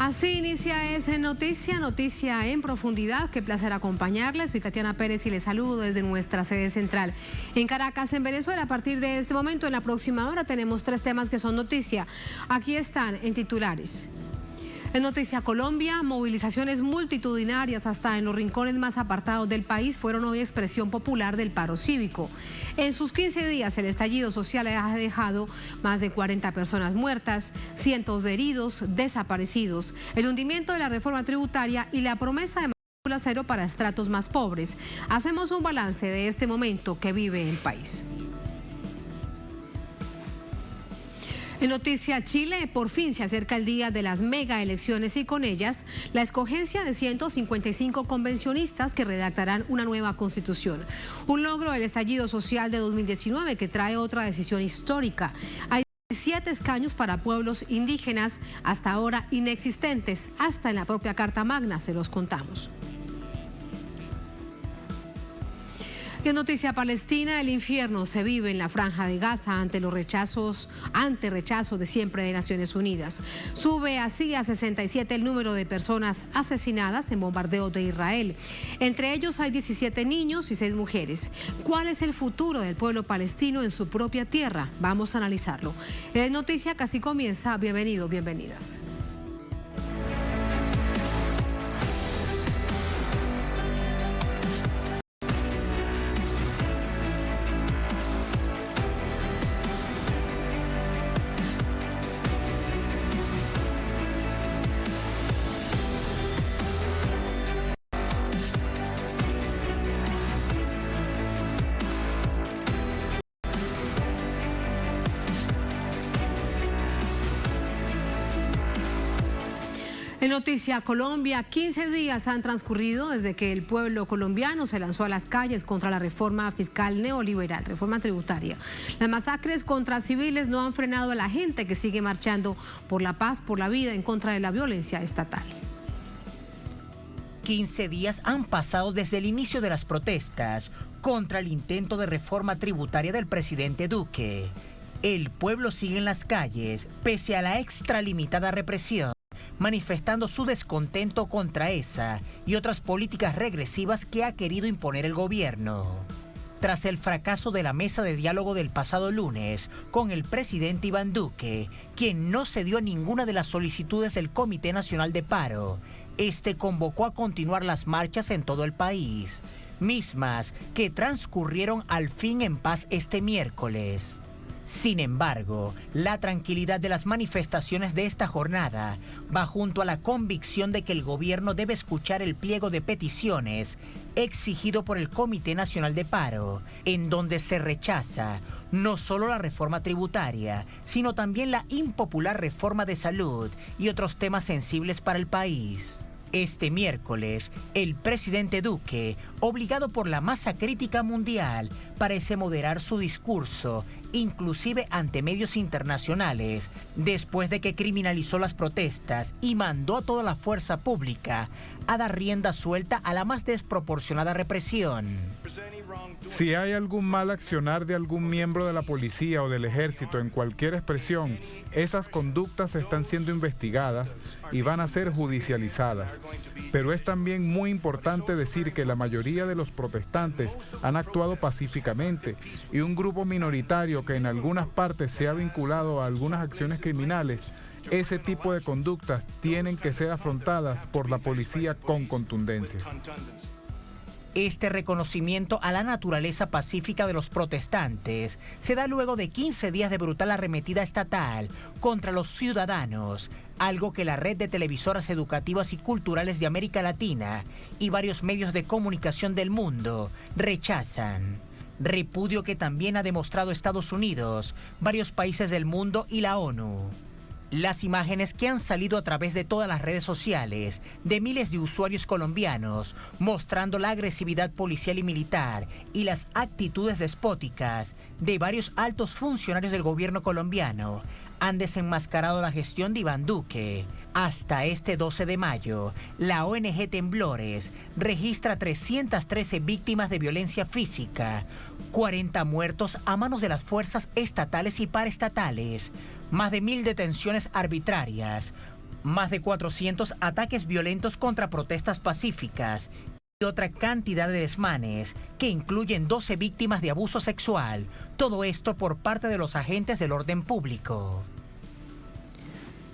Así inicia esa noticia en profundidad. Qué placer acompañarles. Soy Tatiana Pérez y les saludo desde nuestra sede central en Caracas, en Venezuela. A partir de este momento, en la próxima hora, tenemos 3 temas que son noticia. Aquí están en titulares. En Noticia Colombia, movilizaciones multitudinarias hasta en los rincones más apartados del país fueron hoy expresión popular del paro cívico. En sus 15 días, el estallido social ha dejado más de 40 personas muertas, cientos de heridos, desaparecidos, el hundimiento de la reforma tributaria y la promesa de matrícula cero para estratos más pobres. Hacemos un balance de este momento que vive el país. En Noticia Chile, por fin se acerca el día de las mega elecciones y con ellas la escogencia de 155 convencionistas que redactarán una nueva constitución. Un logro del estallido social de 2019 que trae otra decisión histórica. Hay 17 escaños para pueblos indígenas hasta ahora inexistentes, hasta en la propia Carta Magna se los contamos. Y en Noticia Palestina, el infierno se vive en la Franja de Gaza ante rechazo de siempre de Naciones Unidas. Sube así a 67 el número de personas asesinadas en bombardeos de Israel. Entre ellos hay 17 niños y 6 mujeres. ¿Cuál es el futuro del pueblo palestino en su propia tierra? Vamos a analizarlo. En Noticia casi comienza. Bienvenidos, bienvenidas. En Noticia Colombia, 15 días han transcurrido desde que el pueblo colombiano se lanzó a las calles contra la reforma fiscal neoliberal, reforma tributaria. Las masacres contra civiles no han frenado a la gente que sigue marchando por la paz, por la vida, en contra de la violencia estatal. 15 días han pasado desde el inicio de las protestas contra el intento de reforma tributaria del presidente Duque. El pueblo sigue en las calles, pese a la extralimitada represión, manifestando su descontento contra esa y otras políticas regresivas que ha querido imponer el gobierno. Tras el fracaso de la mesa de diálogo del pasado lunes con el presidente Iván Duque, quien no cedió a ninguna de las solicitudes del Comité Nacional de Paro, este convocó a continuar las marchas en todo el país, mismas que transcurrieron al fin en paz este miércoles. Sin embargo, la tranquilidad de las manifestaciones de esta jornada va junto a la convicción de que el gobierno debe escuchar el pliego de peticiones exigido por el Comité Nacional de Paro, en donde se rechaza no solo la reforma tributaria, sino también la impopular reforma de salud y otros temas sensibles para el país. Este miércoles, el presidente Duque, obligado por la masa crítica mundial, parece moderar su discurso, inclusive ante medios internacionales, después de que criminalizó las protestas y mandó a toda la fuerza pública a dar rienda suelta a la más desproporcionada represión. Si hay algún mal accionar de algún miembro de la policía o del ejército en cualquier expresión, esas conductas están siendo investigadas y van a ser judicializadas. Pero es también muy importante decir que la mayoría de los protestantes han actuado pacíficamente y un grupo minoritario que en algunas partes se ha vinculado a algunas acciones criminales, ese tipo de conductas tienen que ser afrontadas por la policía con contundencia. Este reconocimiento a la naturaleza pacífica de los protestantes se da luego de 15 días de brutal arremetida estatal contra los ciudadanos, algo que la red de televisoras educativas y culturales de América Latina y varios medios de comunicación del mundo rechazan. Repudio que también ha demostrado Estados Unidos, varios países del mundo y la ONU. Las imágenes que han salido a través de todas las redes sociales de miles de usuarios colombianos mostrando la agresividad policial y militar y las actitudes despóticas de varios altos funcionarios del gobierno colombiano han desenmascarado la gestión de Iván Duque. Hasta este 12 de mayo, la ONG Temblores registra 313 víctimas de violencia física, 40 muertos a manos de las fuerzas estatales y paraestatales, más de 1000 detenciones arbitrarias, Más de 400 ataques violentos contra protestas pacíficas y otra cantidad de desmanes que incluyen 12 víctimas de abuso sexual. Todo esto por parte de los agentes del orden público.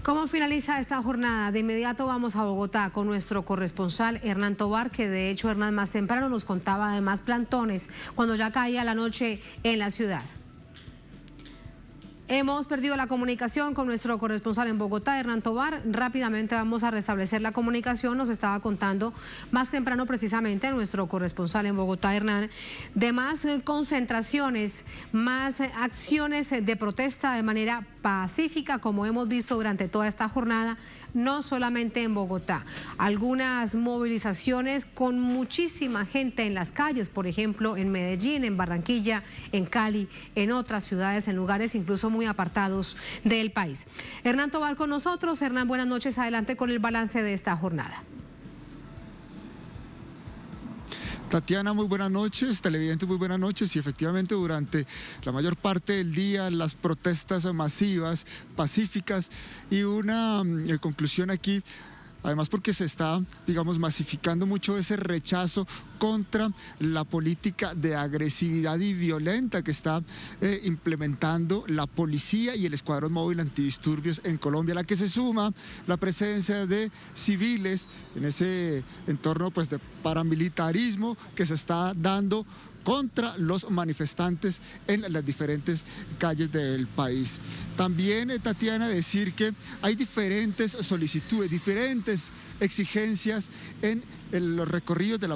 ¿Cómo finaliza esta jornada? De inmediato vamos a Bogotá con nuestro corresponsal Hernán Tovar, que de hecho Hernán más temprano nos contaba de más plantones cuando ya caía la noche en la ciudad. Hemos perdido la comunicación con nuestro corresponsal en Bogotá, Hernán Tovar. Rápidamente vamos a restablecer la comunicación. Nos estaba contando más temprano precisamente nuestro corresponsal en Bogotá, Hernán, de más concentraciones, más acciones de protesta de manera pacífica, como hemos visto durante toda esta jornada, no solamente en Bogotá. Algunas movilizaciones con muchísima gente en las calles, por ejemplo, en Medellín, en Barranquilla, en Cali, en otras ciudades, en lugares incluso muy apartados del país. Hernán Tovar con nosotros. Hernán, buenas noches. Adelante con el balance de esta jornada. Tatiana, muy buenas noches, televidentes, muy buenas noches. Y efectivamente durante la mayor parte del día las protestas masivas, pacíficas y una conclusión aquí, además porque se está, digamos, masificando mucho ese rechazo contra la política de agresividad y violenta que está implementando la policía y el escuadrón móvil antidisturbios en Colombia, a la que se suma la presencia de civiles en ese entorno pues de paramilitarismo que se está dando contra los manifestantes en las diferentes calles del país. También, Tatiana, decir que hay diferentes solicitudes, diferentes exigencias en los recorridos de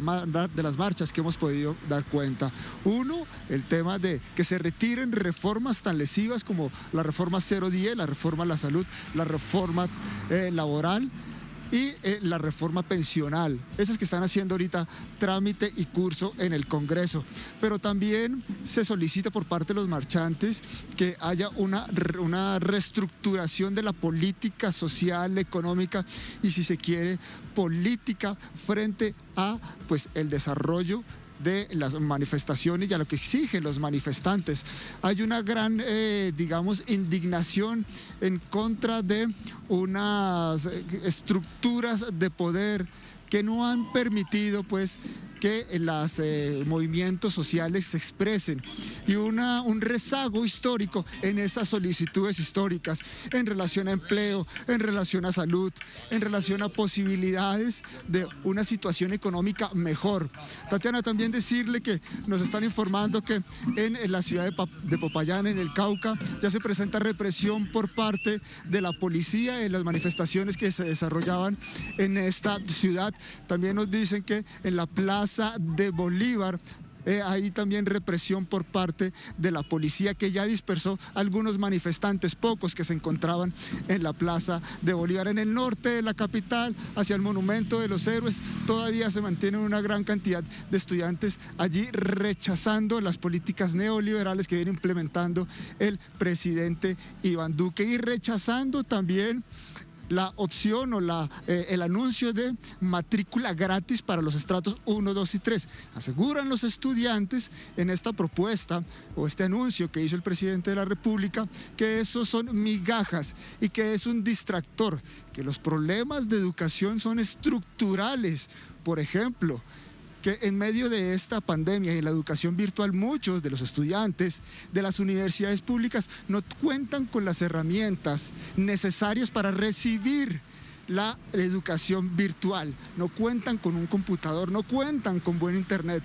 las marchas que hemos podido dar cuenta. Uno, el tema de que se retiren reformas tan lesivas como la reforma 010, la reforma a la salud, la reforma laboral y la reforma pensional, esas que están haciendo ahorita trámite y curso en el Congreso. Pero también se solicita por parte de los marchantes que haya una reestructuración de la política social, económica y, si se quiere, política frente a pues el desarrollo de las manifestaciones y a lo que exigen los manifestantes. Hay una gran, digamos, indignación en contra de unas estructuras de poder que no han permitido, pues, que los movimientos sociales se expresen y un rezago histórico en esas solicitudes históricas en relación a empleo, en relación a salud, en relación a posibilidades de una situación económica mejor. Tatiana, también decirle que nos están informando que en la ciudad de Popayán, en el Cauca, ya se presenta represión por parte de la policía en las manifestaciones que se desarrollaban en esta ciudad. También nos dicen que en la plaza de Bolívar hay también represión por parte de la policía, que ya dispersó algunos manifestantes, pocos que se encontraban en la plaza de Bolívar. En el norte de la capital, hacia el Monumento de los Héroes, todavía se mantiene una gran cantidad de estudiantes allí rechazando las políticas neoliberales que viene implementando el presidente Iván Duque y rechazando también la opción o el anuncio de matrícula gratis para los estratos 1, 2 y 3. Aseguran los estudiantes en esta propuesta o este anuncio que hizo el presidente de la República que esos son migajas y que es un distractor, que los problemas de educación son estructurales. Por ejemplo, que en medio de esta pandemia y la educación virtual, muchos de los estudiantes de las universidades públicas no cuentan con las herramientas necesarias para recibir la educación virtual, no cuentan con un computador, no cuentan con buen internet.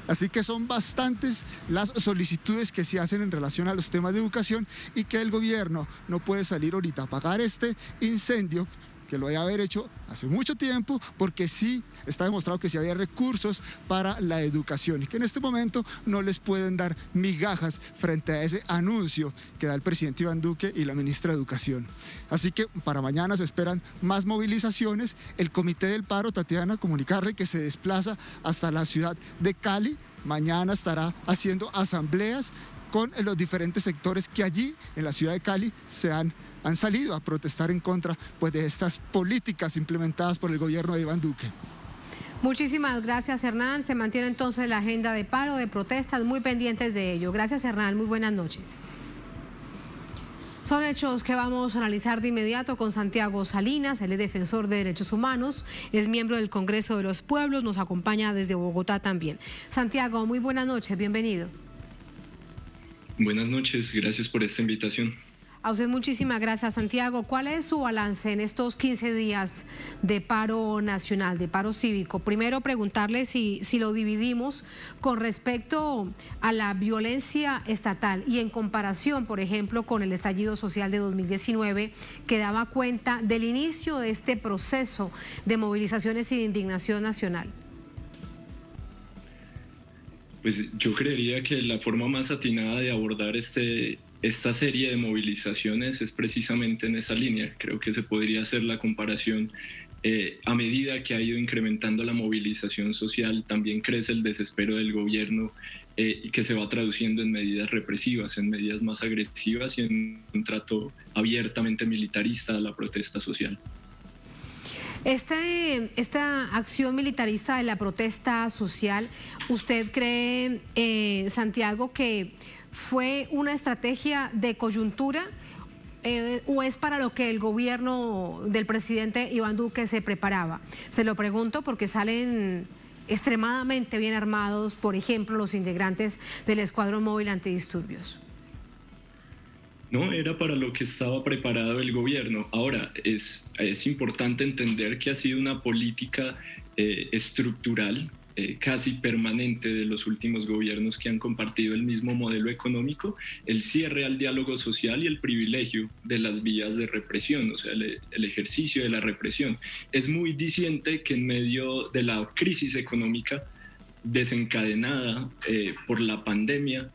Así que son bastantes las solicitudes que se hacen en relación a los temas de educación y que el gobierno no puede salir ahorita a apagar este incendio, que lo haya haber hecho hace mucho tiempo, porque sí está demostrado que sí había recursos para la educación y que en este momento no les pueden dar migajas frente a ese anuncio que da el presidente Iván Duque y la ministra de Educación. Así que para mañana se esperan más movilizaciones. El Comité del Paro, Tatiana, comunicarle que se desplaza hasta la ciudad de Cali. Mañana estará haciendo asambleas con los diferentes sectores que allí en la ciudad de Cali han salido a protestar en contra pues, de estas políticas implementadas por el gobierno de Iván Duque. Muchísimas gracias, Hernán. Se mantiene entonces la agenda de paro, de protestas, muy pendientes de ello. Gracias, Hernán. Muy buenas noches. Son hechos que vamos a analizar de inmediato con Santiago Salinas, él es defensor de derechos humanos, es miembro del Congreso de los Pueblos, nos acompaña desde Bogotá también. Santiago, muy buenas noches, bienvenido. Buenas noches, gracias por esta invitación. A usted muchísimas gracias, Santiago. ¿Cuál es su balance en estos 15 días de paro nacional, de paro cívico? Primero preguntarle si lo dividimos con respecto a la violencia estatal y en comparación, por ejemplo, con el estallido social de 2019, que daba cuenta del inicio de este proceso de movilizaciones y de indignación nacional. Pues yo creería que la forma más atinada de abordar esta serie de movilizaciones es precisamente en esa línea. Creo que se podría hacer la comparación. A medida que ha ido incrementando la movilización social, también crece el desespero del gobierno y que se va traduciendo en medidas represivas, en medidas más agresivas y en un trato abiertamente militarista a la protesta social. Esta acción militarista de la protesta social, ¿usted cree, Santiago, que fue una estrategia de coyuntura o es para lo que el gobierno del presidente Iván Duque se preparaba? Se lo pregunto porque salen extremadamente bien armados, por ejemplo, los integrantes del Escuadrón Móvil Antidisturbios. No, era para lo que estaba preparado el gobierno. Ahora, es importante entender que ha sido una política estructural, casi permanente de los últimos gobiernos que han compartido el mismo modelo económico, el cierre al diálogo social y el privilegio de las vías de represión, o sea, el ejercicio de la represión. Es muy diciente que en medio de la crisis económica desencadenada por la pandemia,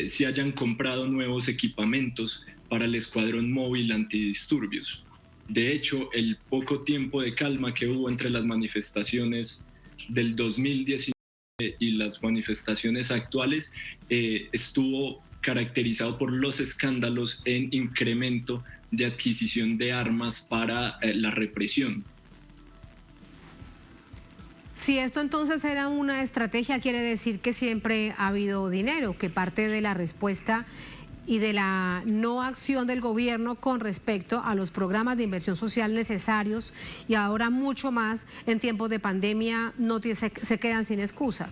se hayan comprado nuevos equipamientos para el Escuadrón Móvil Antidisturbios. De hecho, el poco tiempo de calma que hubo entre las manifestaciones del 2019 y las manifestaciones actuales estuvo caracterizado por los escándalos en incremento de adquisición de armas para la represión. Si esto entonces era una estrategia, quiere decir que siempre ha habido dinero, que parte de la respuesta y de la no acción del gobierno con respecto a los programas de inversión social necesarios y ahora mucho más en tiempos de pandemia se quedan sin excusa.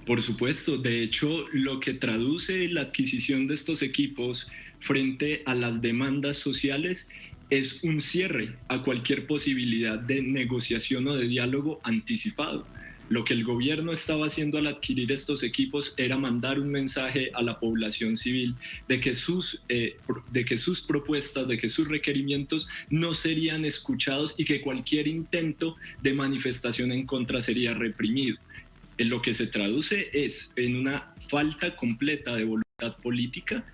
Por supuesto, de hecho, lo que traduce la adquisición de estos equipos frente a las demandas sociales es un cierre a cualquier posibilidad de negociación o de diálogo anticipado. Lo que el gobierno estaba haciendo al adquirir estos equipos era mandar un mensaje a la población civil de que sus propuestas, de que sus requerimientos no serían escuchados y que cualquier intento de manifestación en contra sería reprimido. En lo que se traduce es en una falta completa de voluntad política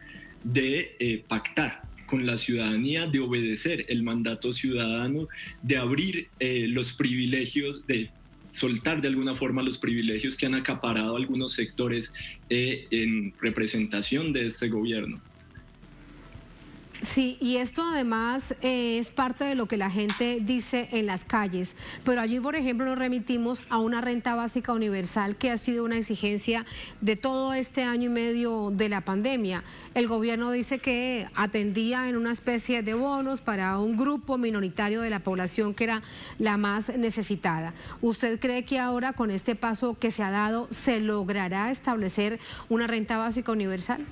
de pactar con la ciudadanía, de obedecer el mandato ciudadano, de abrir los privilegios, de soltar de alguna forma los privilegios que han acaparado algunos sectores en representación de este gobierno. Sí, y esto además es parte de lo que la gente dice en las calles, pero allí, por ejemplo, nos remitimos a una renta básica universal que ha sido una exigencia de todo este año y medio de la pandemia. El gobierno dice que atendía en una especie de bonos para un grupo minoritario de la población que era la más necesitada. ¿Usted cree que ahora con este paso que se ha dado se logrará establecer una renta básica universal?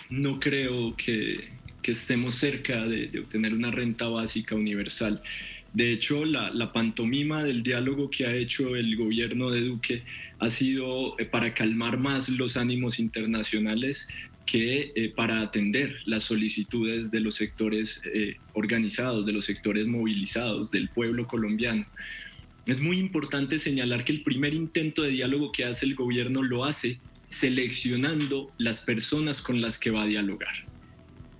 No creo que estemos cerca de obtener una renta básica universal. De hecho, la pantomima del diálogo que ha hecho el gobierno de Duque ha sido para calmar más los ánimos internacionales que para atender las solicitudes de los sectores organizados, de los sectores movilizados, del pueblo colombiano. Es muy importante señalar que el primer intento de diálogo que hace el gobierno lo hace seleccionando las personas con las que va a dialogar.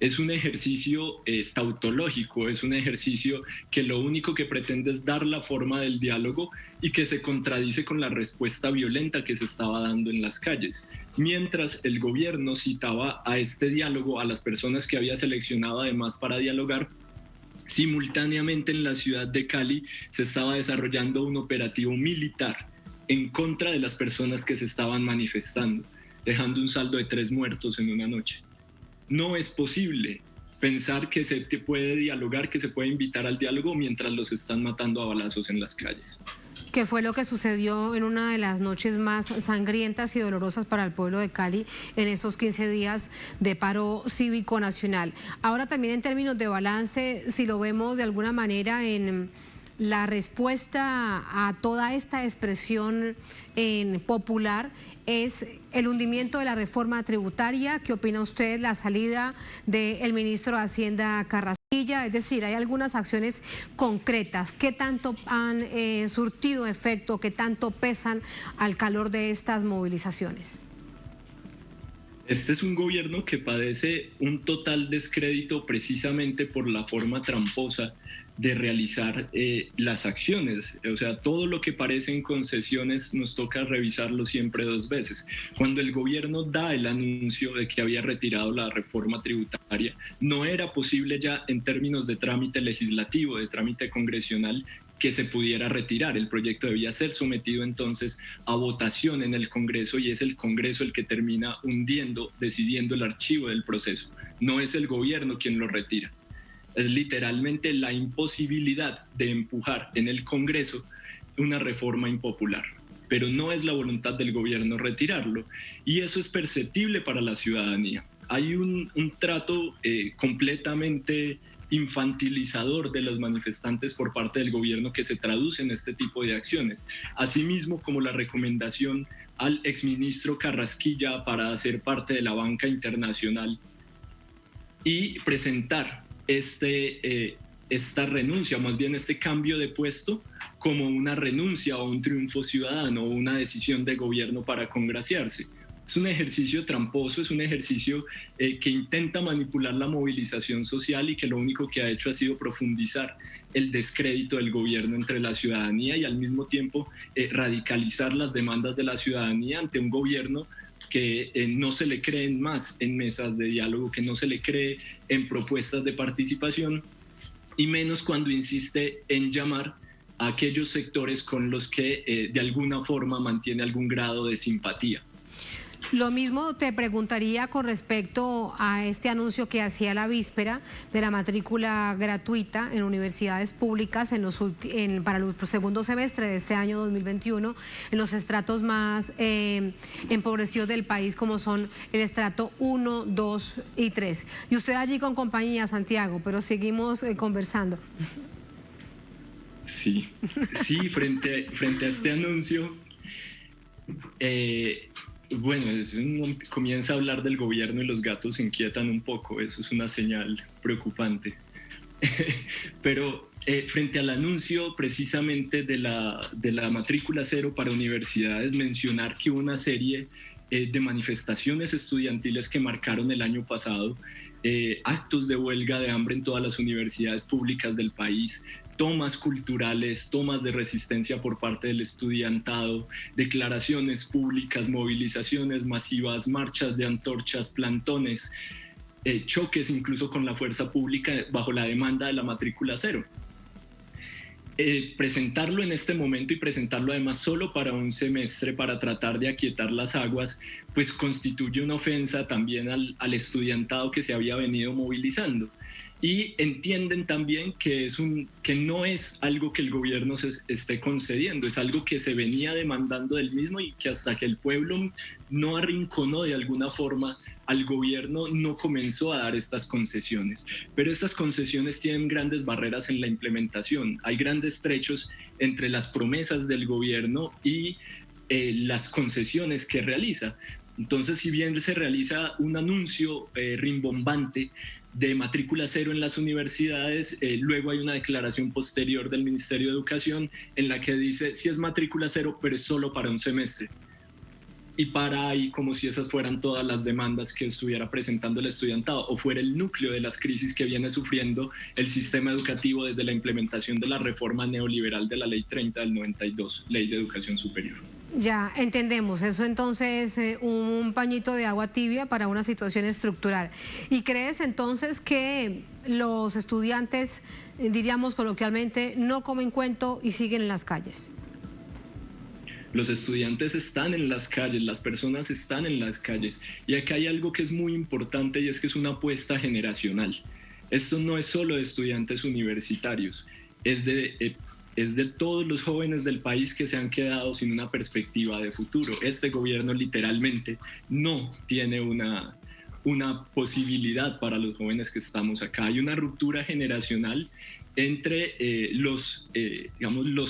Es un ejercicio tautológico, es un ejercicio que lo único que pretende es dar la forma del diálogo y que se contradice con la respuesta violenta que se estaba dando en las calles. Mientras el gobierno citaba a este diálogo a las personas que había seleccionado además para dialogar, simultáneamente en la ciudad de Cali se estaba desarrollando un operativo militar en contra de las personas que se estaban manifestando. dejando un saldo de 3 muertos en una noche. No es posible pensar que se puede dialogar, que se puede invitar al diálogo mientras los están matando a balazos en las calles. Que fue lo que sucedió en una de las noches más sangrientas y dolorosas para el pueblo de Cali en estos 15 días de paro cívico nacional. Ahora también en términos de balance, si lo vemos de alguna manera en la respuesta a toda esta expresión popular, es el hundimiento de la reforma tributaria. ¿Qué opina usted? La salida del ministro de Hacienda Carrasquilla, es decir, hay algunas acciones concretas. ¿Qué tanto han surtido efecto? ¿Qué tanto pesan al calor de estas movilizaciones? Este es un gobierno que padece un total descrédito precisamente por la forma tramposa de realizar las acciones. O sea, todo lo que parecen concesiones nos toca revisarlo siempre 2 veces. Cuando el gobierno da el anuncio de que había retirado la reforma tributaria, no era posible ya en términos de trámite legislativo, de trámite congresional, que se pudiera retirar. El proyecto debía ser sometido entonces a votación en el Congreso y es el Congreso el que termina decidiendo el archivo del proceso. No es el gobierno quien lo retira. Es literalmente la imposibilidad de empujar en el Congreso una reforma impopular. Pero no es la voluntad del gobierno retirarlo y eso es perceptible para la ciudadanía. Hay un trato completamente infantilizador de los manifestantes por parte del gobierno que se traduce en este tipo de acciones, asimismo como la recomendación al exministro Carrasquilla para hacer parte de la banca internacional y presentar esta renuncia, más bien este cambio de puesto, como una renuncia o un triunfo ciudadano o una decisión de gobierno para congraciarse. Es un ejercicio tramposo, es un ejercicio que intenta manipular la movilización social y que lo único que ha hecho ha sido profundizar el descrédito del gobierno entre la ciudadanía y al mismo tiempo radicalizar las demandas de la ciudadanía ante un gobierno que no se le creen más en mesas de diálogo, que no se le cree en propuestas de participación y menos cuando insiste en llamar a aquellos sectores con los que de alguna forma mantiene algún grado de simpatía. Lo mismo te preguntaría con respecto a este anuncio que hacía la víspera de la matrícula gratuita en universidades públicas para el segundo semestre de este año 2021 en los estratos más empobrecidos del país, como son el estrato 1, 2 y 3. Y usted allí con compañía, Santiago, pero seguimos conversando. Sí, frente a este anuncio, bueno, uno comienza a hablar del gobierno y los gatos se inquietan un poco, eso es una señal preocupante. Pero frente al anuncio precisamente de la matrícula cero para universidades, mencionar que hubo una serie de manifestaciones estudiantiles que marcaron el año pasado, actos de huelga de hambre en todas las universidades públicas del país, tomas culturales, tomas de resistencia por parte del estudiantado, declaraciones públicas, movilizaciones masivas, marchas de antorchas, plantones, choques incluso con la fuerza pública bajo la demanda de la matrícula cero. Presentarlo en este momento y presentarlo además solo para un semestre para tratar de aquietar las aguas, pues constituye una ofensa también al estudiantado que se había venido movilizando. Y entienden también que no es algo que el gobierno se esté concediendo, es algo que se venía demandando del mismo y que hasta que el pueblo no arrinconó de alguna forma al gobierno no comenzó a dar estas concesiones. Pero estas concesiones tienen grandes barreras en la implementación, hay grandes trechos entre las promesas del gobierno y las concesiones que realiza. Entonces, si bien se realiza un anuncio rimbombante de matrícula cero en las universidades, luego hay una declaración posterior del Ministerio de Educación en la que dice sí es matrícula cero, pero es solo para un semestre. Y para ahí como si esas fueran todas las demandas que estuviera presentando el estudiantado o fuera el núcleo de las crisis que viene sufriendo el sistema educativo desde la implementación de la reforma neoliberal de la Ley 30 del 92, Ley de Educación Superior. Ya, entendemos. Eso entonces un pañito de agua tibia para una situación estructural. ¿Y crees entonces que los estudiantes, diríamos coloquialmente, no comen cuento y siguen en las calles? Los estudiantes están en las calles, las personas están en las calles. Y acá hay algo que es muy importante y es que es una apuesta generacional. Esto no es solo de estudiantes universitarios, es de todos los jóvenes del país que se han quedado sin una perspectiva de futuro. Este gobierno literalmente no tiene una posibilidad para los jóvenes que estamos acá. Hay una ruptura generacional entre los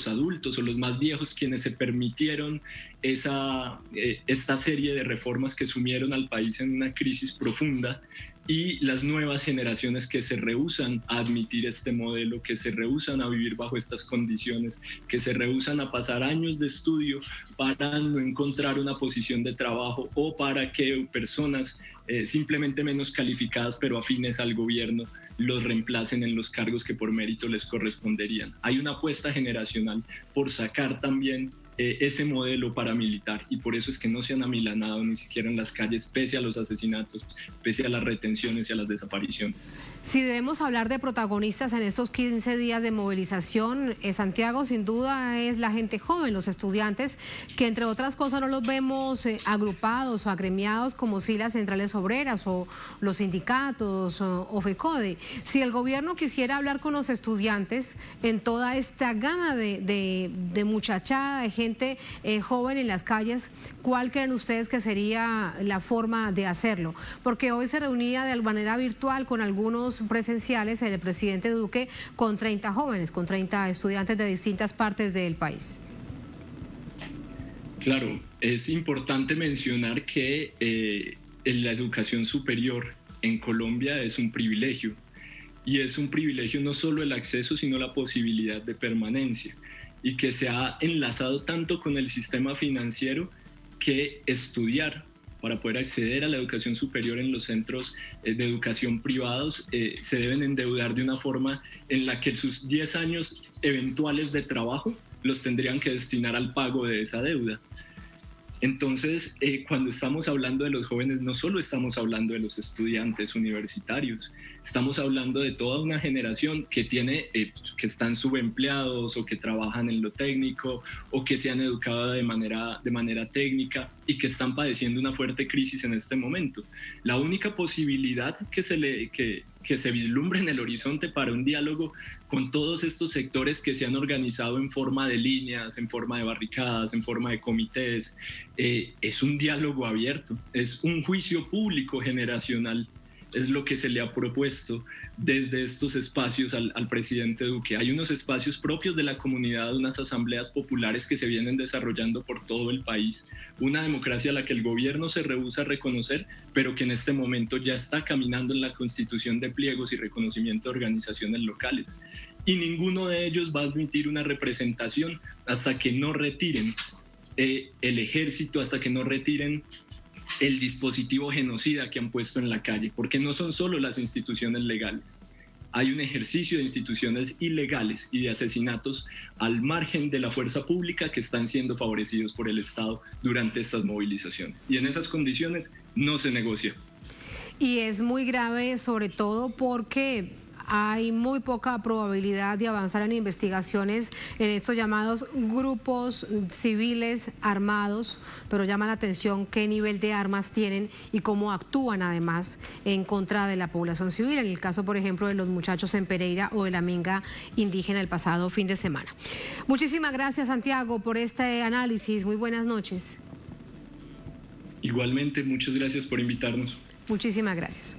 adultos o los más viejos, quienes se permitieron esta serie de reformas que sumieron al país en una crisis profunda, y las nuevas generaciones que se rehúsan a admitir este modelo, que se rehúsan a vivir bajo estas condiciones, que se rehúsan a pasar años de estudio para no encontrar una posición de trabajo o para que personas simplemente menos calificadas pero afines al gobierno los reemplacen en los cargos que por mérito les corresponderían. Hay una apuesta generacional por sacar también ese modelo paramilitar, y por eso es que no se han amilanado ni siquiera en las calles, pese a los asesinatos, pese a las retenciones y a las desapariciones. Si debemos hablar de protagonistas en estos 15 días de movilización, Santiago, sin duda es la gente joven, los estudiantes, que entre otras cosas no los vemos agrupados o agremiados como sí las centrales obreras o los sindicatos o FECODE. Si el gobierno quisiera hablar con los estudiantes en toda esta gama de muchachada, de gente joven en las calles, ¿cuál creen ustedes que sería la forma de hacerlo? Porque hoy se reunía de manera virtual con algunos presenciales el presidente Duque con 30 jóvenes, con 30 estudiantes de distintas partes del país. Claro, es importante mencionar que la educación superior en Colombia es un privilegio, y es un privilegio no solo el acceso, sino la posibilidad de permanencia, y que se ha enlazado tanto con el sistema financiero que estudiar para poder acceder a la educación superior en los centros de educación privados se deben endeudar de una forma en la que sus 10 años eventuales de trabajo los tendrían que destinar al pago de esa deuda. Entonces, cuando estamos hablando de los jóvenes, no solo estamos hablando de los estudiantes universitarios, estamos hablando de toda una generación que que están subempleados o que trabajan en lo técnico o que se han educado de manera técnica y que están padeciendo una fuerte crisis en este momento. La única posibilidad que se vislumbra en el horizonte para un diálogo con todos estos sectores que se han organizado en forma de líneas, en forma de barricadas, en forma de comités, es un diálogo abierto, es un juicio público generacional, es lo que se le ha propuesto desde estos espacios al presidente Duque. Hay unos espacios propios de la comunidad, unas asambleas populares que se vienen desarrollando por todo el país, una democracia a la que el gobierno se rehúsa a reconocer, pero que en este momento ya está caminando en la constitución de pliegos y reconocimiento de organizaciones locales. Y ninguno de ellos va a admitir una representación hasta que no retiren el ejército, hasta que no retiren el dispositivo genocida que han puesto en la calle, porque no son solo las instituciones legales. Hay un ejercicio de instituciones ilegales y de asesinatos al margen de la fuerza pública que están siendo favorecidos por el Estado durante estas movilizaciones. Y en esas condiciones no se negocia. Y es muy grave, sobre todo porque hay muy poca probabilidad de avanzar en investigaciones en estos llamados grupos civiles armados, pero llama la atención qué nivel de armas tienen y cómo actúan además en contra de la población civil, en el caso por ejemplo de los muchachos en Pereira o de la minga indígena el pasado fin de semana. Muchísimas gracias, Santiago, por este análisis. Muy buenas noches. Igualmente, muchas gracias por invitarnos. Muchísimas gracias.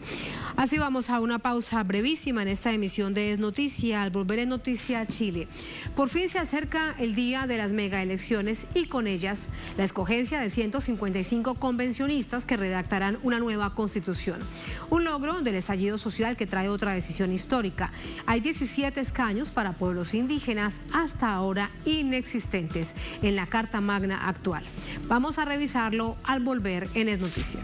Así vamos a una pausa brevísima en esta emisión de Es Noticia. Al volver en Noticia Chile, por fin se acerca el día de las megaelecciones y con ellas la escogencia de 155 convencionistas que redactarán una nueva constitución. Un logro del estallido social que trae otra decisión histórica. Hay 17 escaños para pueblos indígenas, hasta ahora inexistentes en la Carta Magna actual. Vamos a revisarlo al volver en Es Noticia.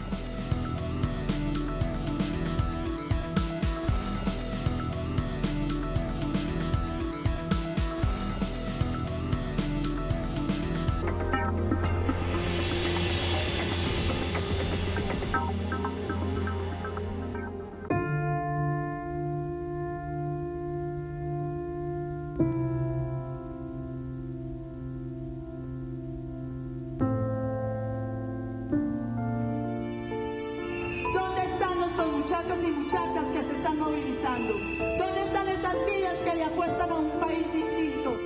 muchachos y muchachas que se están movilizando? ¿Dónde están esas villas que le apuestan a un país distinto?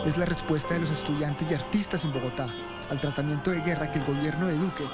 Es la respuesta de los estudiantes y artistas en Bogotá al tratamiento de guerra que el gobierno de Duque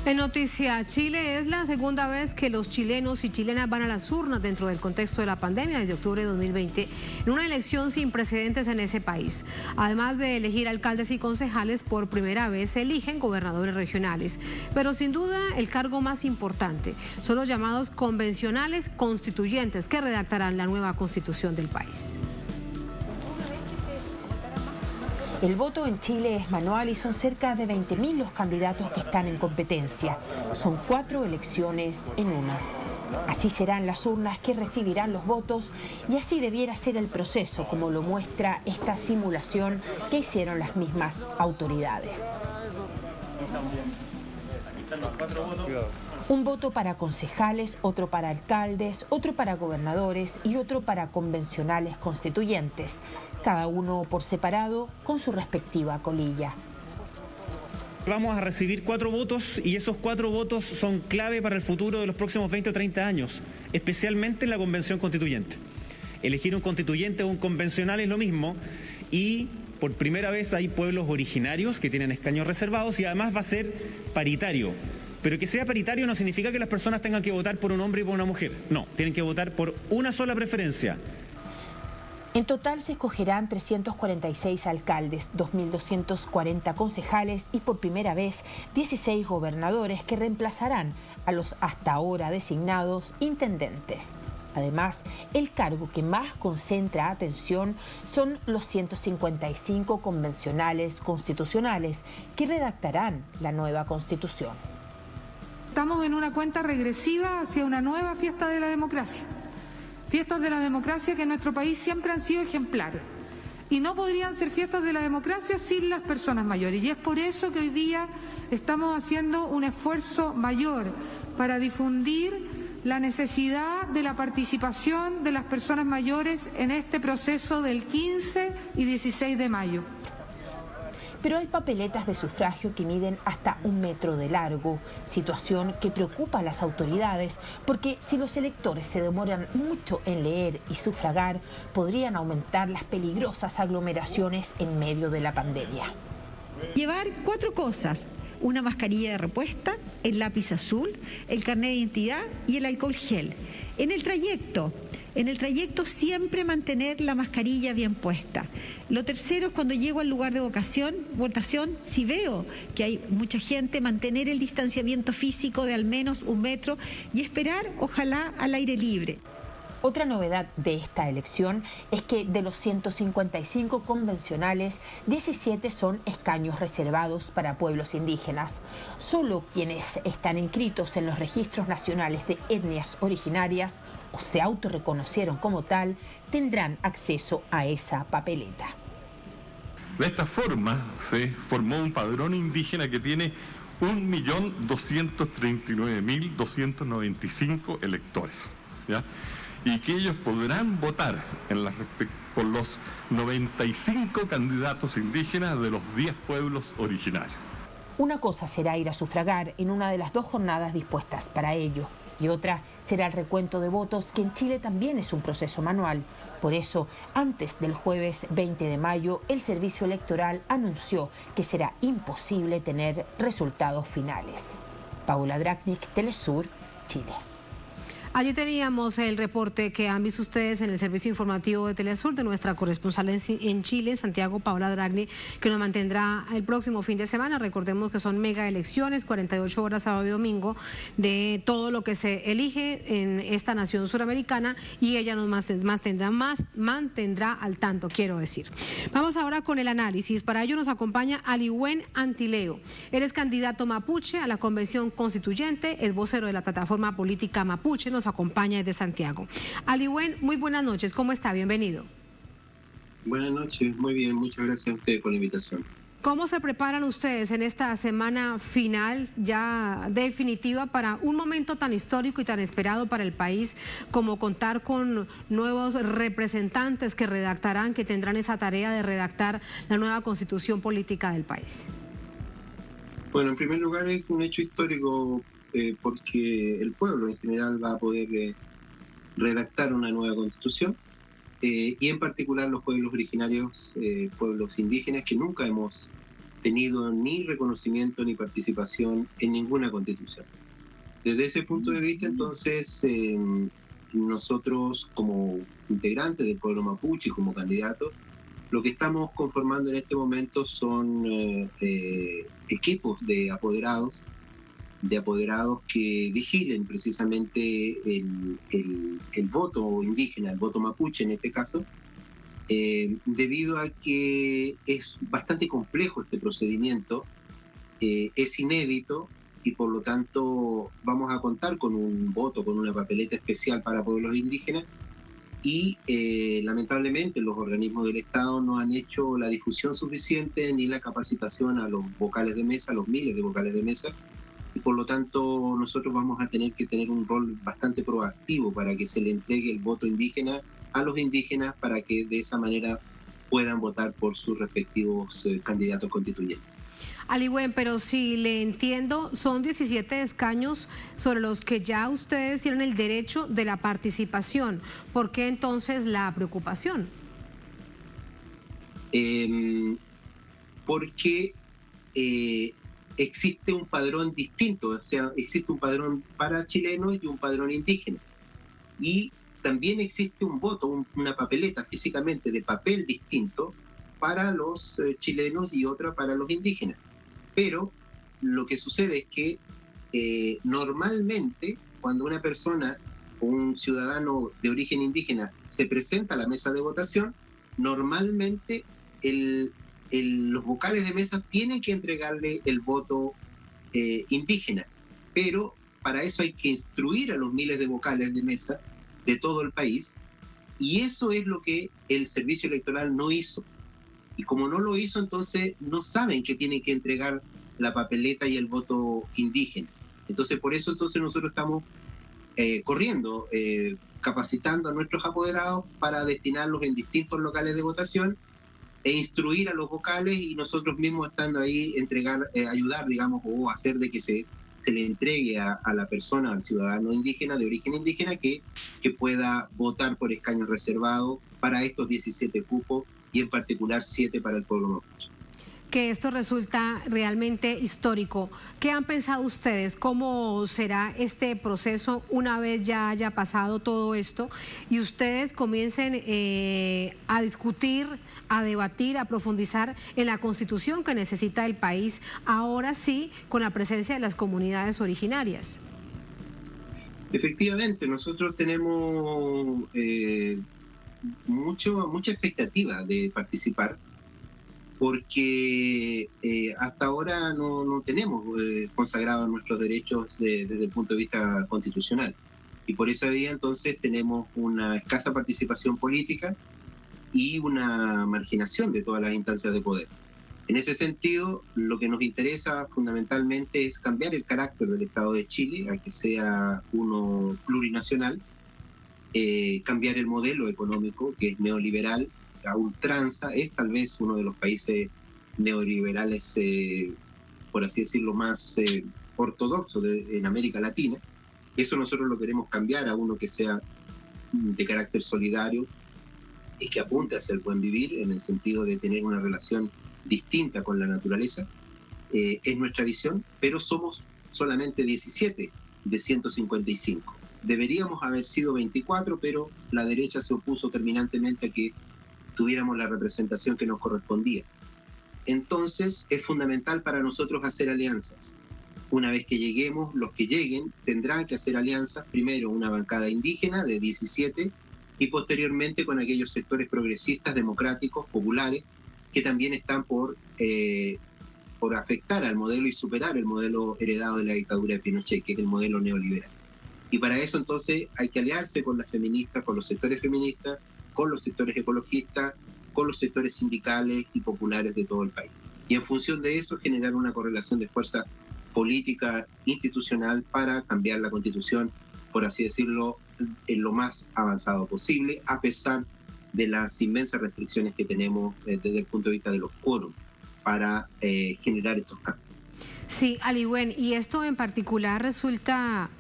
En Noticia Chile, es la segunda vez que los chilenos y chilenas van a las urnas dentro del contexto de la pandemia desde octubre de 2020, en una elección sin precedentes en ese país. Además de elegir alcaldes y concejales, por primera vez se eligen gobernadores regionales. Pero sin duda el cargo más importante son los llamados convencionales constituyentes que redactarán la nueva constitución del país. El voto en Chile es manual y son cerca de 20.000 los candidatos que están en competencia. Son 4 elecciones en una. Así serán las urnas que recibirán los votos y así debiera ser el proceso, como lo muestra esta simulación que hicieron las mismas autoridades. Un voto para concejales, otro para alcaldes, otro para gobernadores y otro para convencionales constituyentes, cada uno por separado con su respectiva colilla. Vamos a recibir 4 votos y esos 4 votos son clave para el futuro de los próximos 20 o 30 años, especialmente en la convención constituyente. Elegir un constituyente o un convencional es lo mismo y por primera vez hay pueblos originarios que tienen escaños reservados y además va a ser paritario. Pero que sea paritario no significa que las personas tengan que votar por un hombre y por una mujer. No, tienen que votar por una sola preferencia. En total se escogerán 346 alcaldes, 2.240 concejales y por primera vez 16 gobernadores que reemplazarán a los hasta ahora designados intendentes. Además, el cargo que más concentra atención son los 155 convencionales constitucionales que redactarán la nueva constitución. Estamos en una cuenta regresiva hacia una nueva fiesta de la democracia. Fiestas de la democracia que en nuestro país siempre han sido ejemplares. Y no podrían ser fiestas de la democracia sin las personas mayores. Y es por eso que hoy día estamos haciendo un esfuerzo mayor para difundir la necesidad de la participación de las personas mayores en este proceso del 15 y 16 de mayo. Pero hay papeletas de sufragio que miden hasta 1 metro de largo, situación que preocupa a las autoridades porque si los electores se demoran mucho en leer y sufragar, podrían aumentar las peligrosas aglomeraciones en medio de la pandemia. Llevar 4 cosas: una mascarilla de repuesta, el lápiz azul, el carnet de identidad y el alcohol gel. En el trayecto siempre mantener la mascarilla bien puesta. Lo tercero es cuando llego al lugar de votación, si veo que hay mucha gente, mantener el distanciamiento físico de al menos 1 metro y esperar, ojalá, al aire libre. Otra novedad de esta elección es que de los 155 convencionales, 17 son escaños reservados para pueblos indígenas. Solo quienes están inscritos en los registros nacionales de etnias originarias o se autorreconocieron como tal, tendrán acceso a esa papeleta. De esta forma se formó un padrón indígena que tiene 1.239.295 electores, ¿ya? Y que ellos podrán votar por los 95 candidatos indígenas de los 10 pueblos originarios. Una cosa será ir a sufragar en una de las 2 jornadas dispuestas para ello, y otra será el recuento de votos, que en Chile también es un proceso manual. Por eso, antes del jueves 20 de mayo, el Servicio Electoral anunció que será imposible tener resultados finales. Paula Dragnik, Telesur, Chile. Allí teníamos el reporte que han visto ustedes en el servicio informativo de Telesur de nuestra corresponsal en Chile, Santiago, Paola Dragni, que nos mantendrá el próximo fin de semana. Recordemos que son mega elecciones, 48 horas sábado y domingo, de todo lo que se elige en esta nación suramericana, y ella nos mantendrá al tanto, quiero decir. Vamos ahora con el análisis. Para ello nos acompaña Aliwen Antileo. Él es candidato mapuche a la Convención Constituyente, es vocero de la plataforma política mapuche, nos acompaña desde Santiago. Aliwen, muy buenas noches, ¿cómo está? Bienvenido. Buenas noches, muy bien, muchas gracias a ustedes por la invitación. ¿Cómo se preparan ustedes en esta semana final ya definitiva para un momento tan histórico y tan esperado para el país como contar con nuevos representantes que redactarán, que tendrán esa tarea de redactar la nueva constitución política del país? Bueno, en primer lugar es un hecho histórico porque el pueblo en general va a poder redactar una nueva constitución y en particular los pueblos originarios, pueblos indígenas que nunca hemos tenido ni reconocimiento ni participación en ninguna constitución. Desde ese punto de vista, entonces, nosotros como integrantes del pueblo mapuche y como candidatos, lo que estamos conformando en este momento son equipos de apoderados que vigilen precisamente el voto indígena, el voto mapuche en este caso, debido a que es bastante complejo este procedimiento, es inédito y por lo tanto vamos a contar con un voto, con una papeleta especial para pueblos indígenas y lamentablemente los organismos del Estado no han hecho la difusión suficiente ni la capacitación a los vocales de mesa, a los miles de vocales de mesa, y por lo tanto nosotros vamos a tener que tener un rol bastante proactivo para que se le entregue el voto indígena a los indígenas para que de esa manera puedan votar por sus respectivos candidatos constituyentes. Aliwen, pero si le entiendo, son 17 escaños sobre los que ya ustedes tienen el derecho de la participación. ¿Por qué entonces la preocupación? Porque existe un padrón distinto, o sea, existe un padrón para chilenos y un padrón indígena. Y también existe un voto, una papeleta físicamente de papel distinto para los chilenos y otra para los indígenas. Pero lo que sucede es que normalmente cuando una persona o un ciudadano de origen indígena se presenta a la mesa de votación, normalmente los vocales de mesa tienen que entregarle el voto indígena, pero para eso hay que instruir a los miles de vocales de mesa de todo el país, y eso es lo que el servicio electoral no hizo. Y como no lo hizo, entonces no saben que tienen que entregar la papeleta y el voto indígena. Entonces por eso entonces nosotros estamos corriendo, capacitando a nuestros apoderados para destinarlos en distintos locales de votación e instruir a los vocales y nosotros mismos estando ahí ayudar, digamos, o hacer de que se le entregue a la persona, al ciudadano indígena, de origen indígena, que pueda votar por escaños reservados para estos 17 cupos y en particular 7 para el pueblo mapuche. Que esto resulta realmente histórico. ¿Qué han pensado ustedes? ¿Cómo será este proceso una vez ya haya pasado todo esto y ustedes comiencen a discutir, a debatir, a profundizar en la constitución que necesita el país, ahora sí, con la presencia de las comunidades originarias? Efectivamente, nosotros tenemos mucha expectativa de participar, porque hasta ahora no tenemos consagrados nuestros derechos desde el punto de vista constitucional. Y por esa vía entonces tenemos una escasa participación política y una marginación de todas las instancias de poder. En ese sentido, lo que nos interesa fundamentalmente es cambiar el carácter del Estado de Chile a que sea uno plurinacional, cambiar el modelo económico que es neoliberal, a ultranza, es tal vez uno de los países neoliberales, por así decirlo, más ortodoxos en América Latina, Eso nosotros lo queremos cambiar a uno que sea de carácter solidario y que apunte hacia el buen vivir, en el sentido de tener una relación distinta con la naturaleza. Es nuestra visión, pero somos solamente 17 de 155. Deberíamos haber sido 24, pero la derecha se opuso terminantemente a que tuviéramos la representación que nos correspondía. Entonces es fundamental para nosotros hacer alianzas. Una vez que lleguemos, los que lleguen tendrán que hacer alianzas, primero una bancada indígena de 17 y posteriormente con aquellos sectores progresistas, democráticos, populares, que también están por afectar al modelo y superar el modelo heredado de la dictadura de Pinochet, que es el modelo neoliberal. Y para eso entonces hay que aliarse con las feministas, con los sectores feministas, con los sectores ecologistas, con los sectores sindicales y populares de todo el país. Y en función de eso generar una correlación de fuerza política, institucional, para cambiar la Constitución, por así decirlo, en lo más avanzado posible, a pesar de las inmensas restricciones que tenemos desde el punto de vista de los quórum para generar estos cambios. Sí, Aliwen, y esto en particular resulta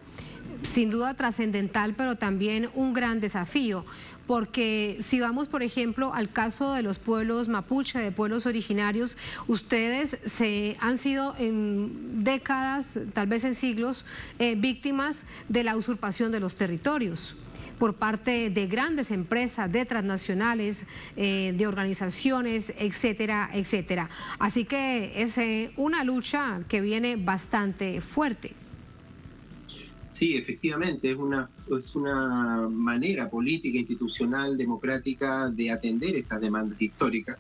sin duda trascendental, pero también un gran desafío, porque si vamos, por ejemplo, al caso de los pueblos mapuche, de pueblos originarios, ustedes han sido en décadas, tal vez en siglos, víctimas de la usurpación de los territorios por parte de grandes empresas, de transnacionales, de organizaciones, etcétera, etcétera. Así que es una lucha que viene bastante fuerte. Sí, efectivamente, es una manera política, institucional, democrática de atender estas demandas históricas.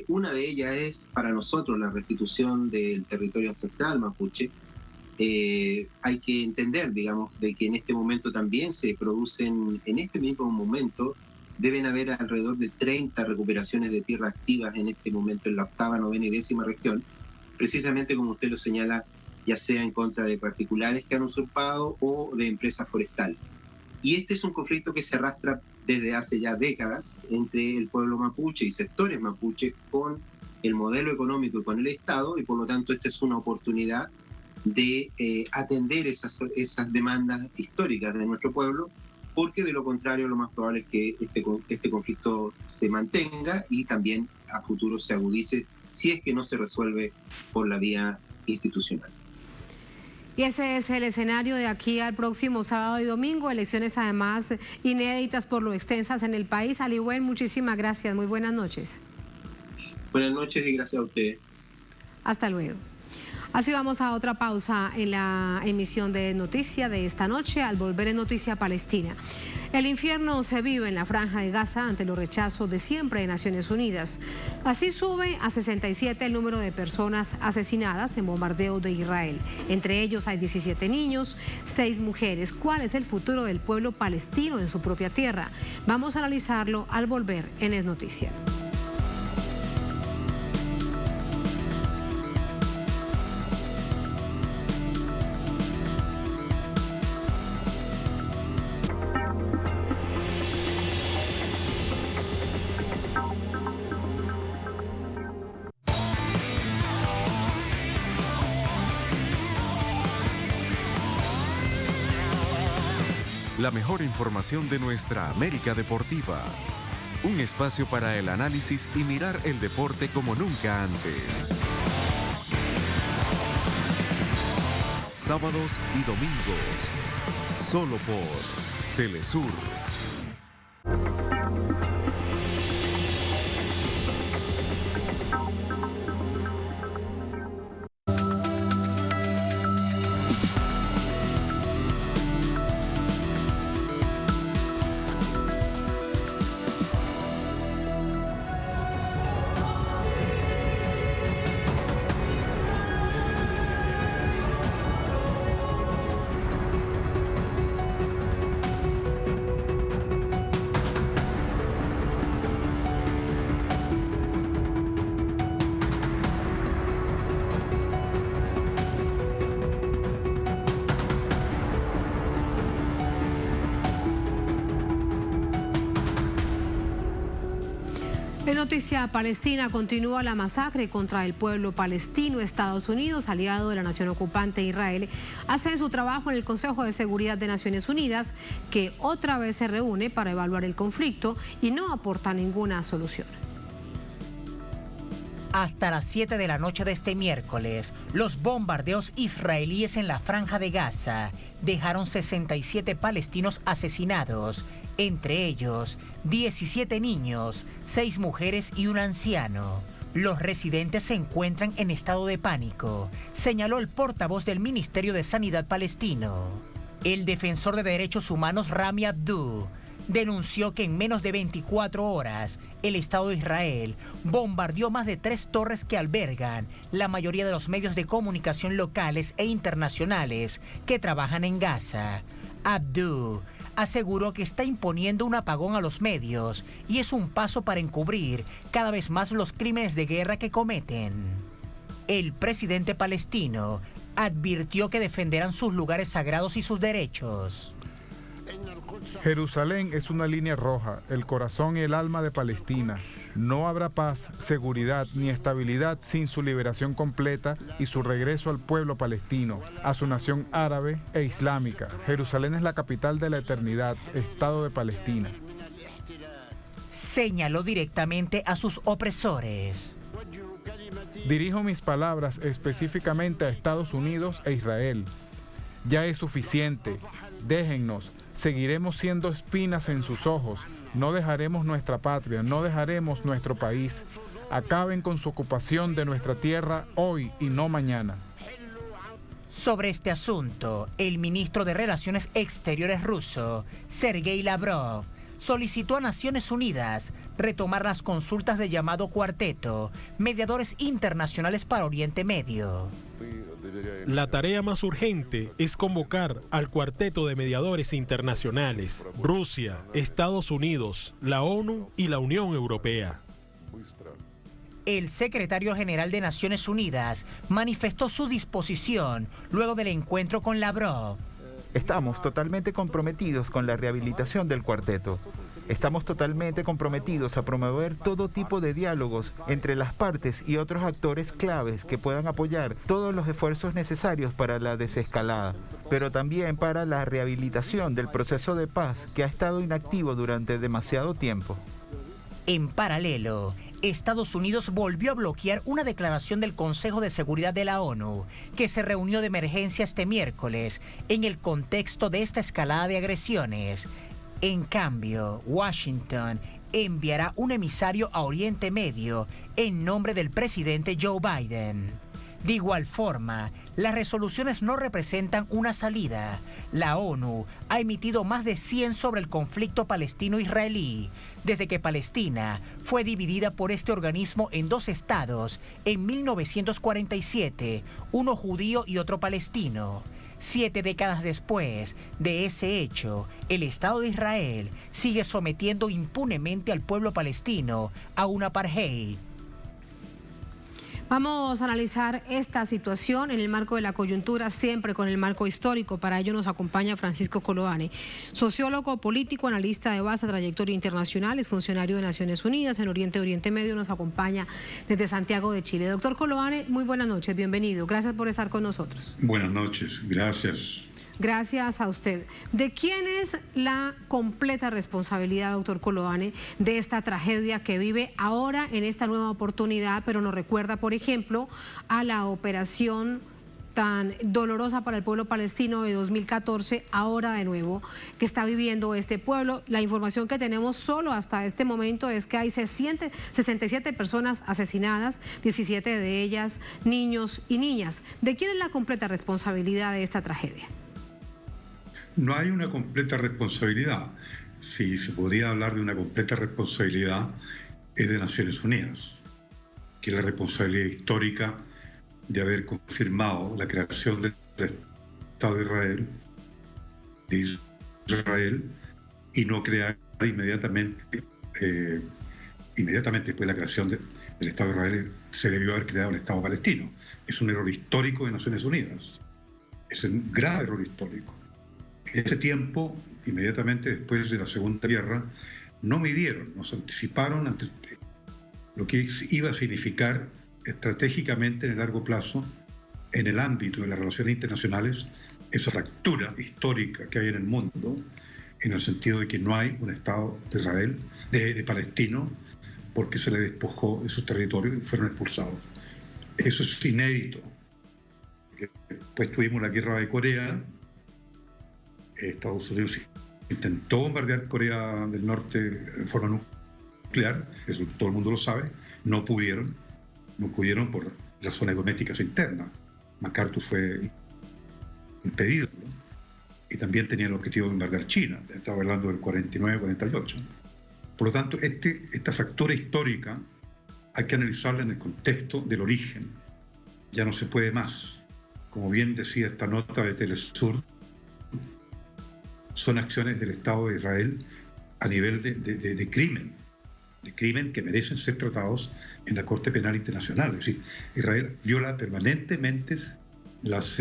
Una de ellas es, para nosotros, la restitución del territorio ancestral mapuche. Hay que entender, digamos, de que en este momento también se producen, en este mismo momento, deben haber alrededor de 30 recuperaciones de tierra activas en este momento en la 8ª, 9ª y 10ª región, precisamente como usted lo señala, ya sea en contra de particulares que han usurpado o de empresas forestales. Y este es un conflicto que se arrastra desde hace ya décadas entre el pueblo mapuche y sectores mapuche con el modelo económico y con el Estado, y por lo tanto esta es una oportunidad de atender esas demandas históricas de nuestro pueblo, porque de lo contrario lo más probable es que este conflicto se mantenga y también a futuro se agudice si es que no se resuelve por la vía institucional. Y ese es el escenario de aquí al próximo sábado y domingo, elecciones además inéditas por lo extensas en el país. Aliwen, muchísimas gracias, muy buenas noches. Buenas noches y gracias a ustedes. Hasta luego. Así vamos a otra pausa en la emisión de Noticia de esta noche. Al volver en Noticia Palestina. El infierno se vive en la Franja de Gaza ante los rechazos de siempre de Naciones Unidas. Así sube a 67 el número de personas asesinadas en bombardeos de Israel. Entre ellos hay 17 niños, 6 mujeres. ¿Cuál es el futuro del pueblo palestino en su propia tierra? Vamos a analizarlo al volver en Es Noticia. La mejor información de nuestra América Deportiva. Un espacio para el análisis y mirar el deporte como nunca antes. Sábados y domingos. Solo por Telesur. Noticia palestina: continúa la masacre contra el pueblo palestino. Estados Unidos, aliado de la nación ocupante Israel, hace su trabajo en el Consejo de Seguridad de Naciones Unidas, que otra vez se reúne para evaluar el conflicto y no aporta ninguna solución. Hasta las 7 de la noche de este miércoles, los bombardeos israelíes en la Franja de Gaza dejaron 67 palestinos asesinados, entre ellos 17 niños, 6 mujeres y un anciano. Los residentes se encuentran en estado de pánico, señaló el portavoz del Ministerio de Sanidad palestino. El defensor de derechos humanos Rami Abdou denunció que en menos de 24 horas el Estado de Israel bombardeó más de 3 torres que albergan la mayoría de los medios de comunicación locales e internacionales que trabajan en Gaza. Abdou aseguró que está imponiendo un apagón a los medios y es un paso para encubrir cada vez más los crímenes de guerra que cometen. El presidente palestino advirtió que defenderán sus lugares sagrados y sus derechos. Jerusalén es una línea roja, el corazón y el alma de Palestina. No habrá paz, seguridad ni estabilidad sin su liberación completa y su regreso al pueblo palestino, a su nación árabe e islámica. Jerusalén es la capital de la eternidad, Estado de Palestina. Señaló directamente a sus opresores. Dirijo mis palabras específicamente a Estados Unidos e Israel. Ya es suficiente. Déjennos. Seguiremos siendo espinas en sus ojos. No dejaremos nuestra patria, no dejaremos nuestro país. Acaben con su ocupación de nuestra tierra hoy y no mañana. Sobre este asunto, el ministro de Relaciones Exteriores ruso, Sergei Lavrov, solicitó a Naciones Unidas retomar las consultas de llamado cuarteto, mediadores internacionales para Oriente Medio. La tarea más urgente es convocar al cuarteto de mediadores internacionales, Rusia, Estados Unidos, la ONU y la Unión Europea. El secretario general de Naciones Unidas manifestó su disposición luego del encuentro con Lavrov. Estamos totalmente comprometidos con la rehabilitación del cuarteto. Estamos totalmente comprometidos a promover todo tipo de diálogos entre las partes y otros actores claves que puedan apoyar todos los esfuerzos necesarios para la desescalada, pero también para la rehabilitación del proceso de paz que ha estado inactivo durante demasiado tiempo. En paralelo, Estados Unidos volvió a bloquear una declaración del Consejo de Seguridad de la ONU, que se reunió de emergencia este miércoles en el contexto de esta escalada de agresiones. En cambio, Washington enviará un emisario a Oriente Medio en nombre del presidente Joe Biden. De igual forma, las resoluciones no representan una salida. La ONU ha emitido más de 100 sobre el conflicto palestino-israelí, desde que Palestina fue dividida por este organismo en 2 estados en 1947, uno judío y otro palestino. 7 décadas después de ese hecho, el Estado de Israel sigue sometiendo impunemente al pueblo palestino a un apartheid. Vamos a analizar esta situación en el marco de la coyuntura, siempre con el marco histórico. Para ello nos acompaña Francisco Coloane, sociólogo, político, analista de vasta trayectoria internacional, es funcionario de Naciones Unidas en Oriente Medio, nos acompaña desde Santiago de Chile. Doctor Coloane, muy buenas noches, bienvenido. Gracias por estar con nosotros. Buenas noches, gracias. Gracias a usted. ¿De quién es la completa responsabilidad, doctor Coloane, de esta tragedia que vive ahora en esta nueva oportunidad, pero nos recuerda, por ejemplo, a la operación tan dolorosa para el pueblo palestino de 2014, ahora de nuevo, que está viviendo este pueblo? La información que tenemos solo hasta este momento es que hay 67 personas asesinadas, 17 de ellas niños y niñas. ¿De quién es la completa responsabilidad de esta tragedia? No hay una completa responsabilidad. Si se podría hablar de una completa responsabilidad, es de Naciones Unidas, que es la responsabilidad histórica de haber confirmado la creación del Estado de Israel y no crear inmediatamente después de la creación del Estado de Israel, se debió haber creado el Estado palestino. Es un error histórico de Naciones Unidas. Es un grave error histórico. En ese tiempo, inmediatamente después de la Segunda Guerra, no midieron, nos anticiparon ante lo que iba a significar estratégicamente en el largo plazo, en el ámbito de las relaciones internacionales, esa fractura histórica que hay en el mundo, en el sentido de que no hay un Estado de Israel, de palestino, porque se le despojó de sus territorios y fueron expulsados. Eso es inédito. Después tuvimos la guerra de Corea. Estados Unidos intentó bombardear Corea del Norte de forma nuclear, eso todo el mundo lo sabe. No pudieron por razones domésticas internas. MacArthur fue impedido, ¿no? Y también tenía el objetivo de bombardear China. Estaba hablando del 49-48. Por lo tanto, esta fractura histórica hay que analizarla en el contexto del origen. Ya no se puede más. Como bien decía esta nota de Telesur, son acciones del Estado de Israel a nivel de crimen que merecen ser tratados en la Corte Penal Internacional. Es decir, Israel viola permanentemente las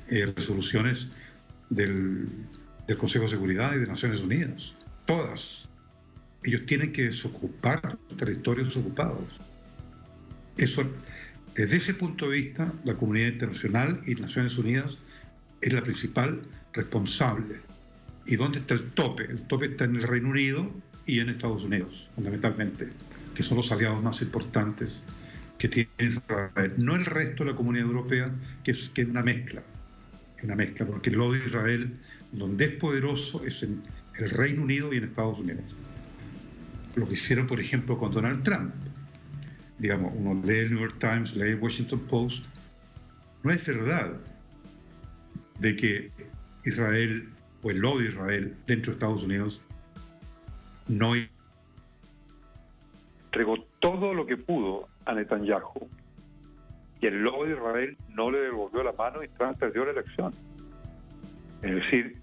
resoluciones del Consejo de Seguridad y de Naciones Unidas. Todas. Ellos tienen que desocupar los territorios ocupados. Eso, desde ese punto de vista, la comunidad internacional y Naciones Unidas es la principal responsable. ¿Y dónde está el tope? El tope está en el Reino Unido y en Estados Unidos, fundamentalmente, que son los aliados más importantes que tiene Israel. No el resto de la comunidad europea, que es una mezcla. Porque el lobby de Israel, donde es poderoso, es en el Reino Unido y en Estados Unidos. Lo que hicieron, por ejemplo, con Donald Trump. Digamos, uno lee el New York Times, lee el Washington Post. No es verdad de que Israel o el lobby de Israel dentro de Estados Unidos no entregó todo lo que pudo a Netanyahu. Y el lobby de Israel no le devolvió la mano y Trump perdió la elección. Es decir,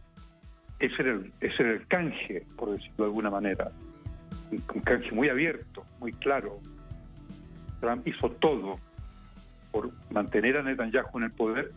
ese era el canje, por decirlo de alguna manera. Un canje muy abierto, muy claro. Trump hizo todo por mantener a Netanyahu en el poder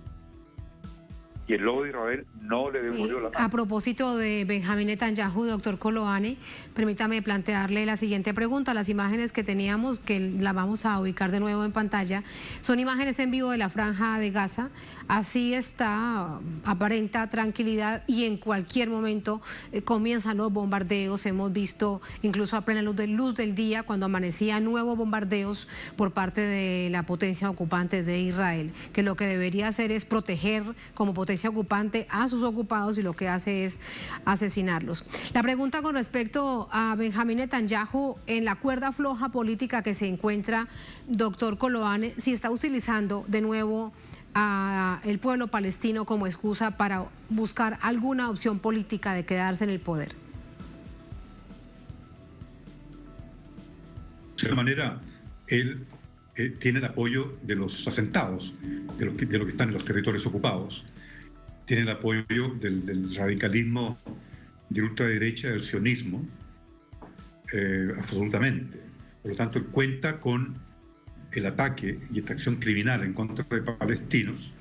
y el lobby de Israel no le devolvió la mano. A propósito de Benjamín Netanyahu, doctor Koloane, permítame plantearle la siguiente pregunta. Las imágenes que teníamos, que la vamos a ubicar de nuevo en pantalla, son imágenes en vivo de la Franja de Gaza. Así está, aparenta tranquilidad y en cualquier momento comienzan los bombardeos. Hemos visto incluso a plena luz del día, cuando amanecía, nuevos bombardeos por parte de la potencia ocupante de Israel, que lo que debería hacer es proteger como potencia ocupante a sus ocupados y lo que hace es asesinarlos. La pregunta con respecto a Benjamín Netanyahu, en la cuerda floja política que se encuentra, doctor Koloane, si está utilizando de nuevo a el pueblo palestino como excusa para buscar alguna opción política de quedarse en el poder. De alguna manera, él tiene el apoyo de los asentados, de los que están en los territorios ocupados. Tiene el apoyo del radicalismo de ultraderecha, del sionismo, absolutamente. Por lo tanto, él cuenta con el ataque y esta acción criminal en contra de palestinos